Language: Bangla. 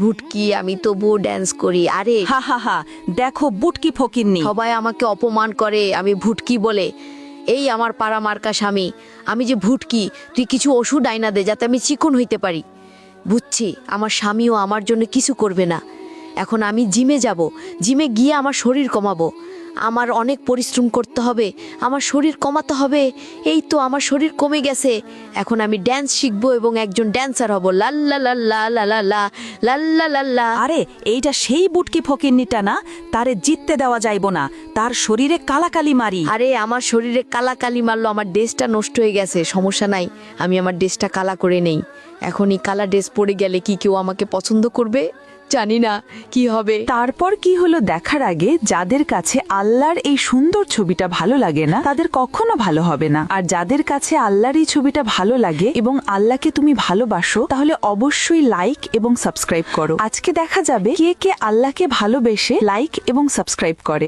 ভুটকি, আমি তবুও ড্যান্স করি। আরে হা হা হা, দেখো বুটকি ফকিন্নি। সবাই আমাকে অপমান করে, আমি ভুটকি বলে। এই আমার পাড়া মার্কা স্বামী, আমি যে ভুটকি, তুই কিছু ওষুধ আইনা দে যাতে আমি চিকন হইতে পারি। বুঝছি আমার স্বামীও আমার জন্য কিছু করবে না। এখন আমি জিমে যাব, জিমে গিয়ে আমার শরীর কমাবো। আমার অনেক পরিশ্রম করতে হবে, আমার শরীর কমাতে হবে। এই তো আমার শরীর কমে গেছে, এখন আমি ড্যান্স শিখবো এবং একজন ড্যান্সার হব। লাল্লা লাল্লা লাল্লা লাল্লা লাল্লা। আরে এইটা সেই বুটকি ফকিন্নিটা না? তারে জিততে দেওয়া যাইব না, তার শরীরে কালাকালি মারি। আরে আমার শরীরে কালা কালি মারলো, আমার ড্রেসটা নষ্ট হয়ে গেছে। সমস্যা নাই, আমি আমার ড্রেসটা কালা করে নেই। এখন এই কালা ড্রেস পরে গেলে কি কেউ আমাকে পছন্দ করবে? জানি না কি হবে। তারপর কি হলো দেখার আগে যাদের কাছে আল্লাহর এই সুন্দর ছবিটা ভালো লাগে না তাদের কখনো ভালো হবে না। আর যাদের কাছে আল্লাহর এই ছবিটা ভালো লাগে এবং আল্লাহকে তুমি ভালোবাসো, তাহলে অবশ্যই লাইক এবং সাবস্ক্রাইব করো। আজকে দেখা যাবে কে কে আল্লাহকে ভালোবেসে লাইক এবং সাবস্ক্রাইব করে।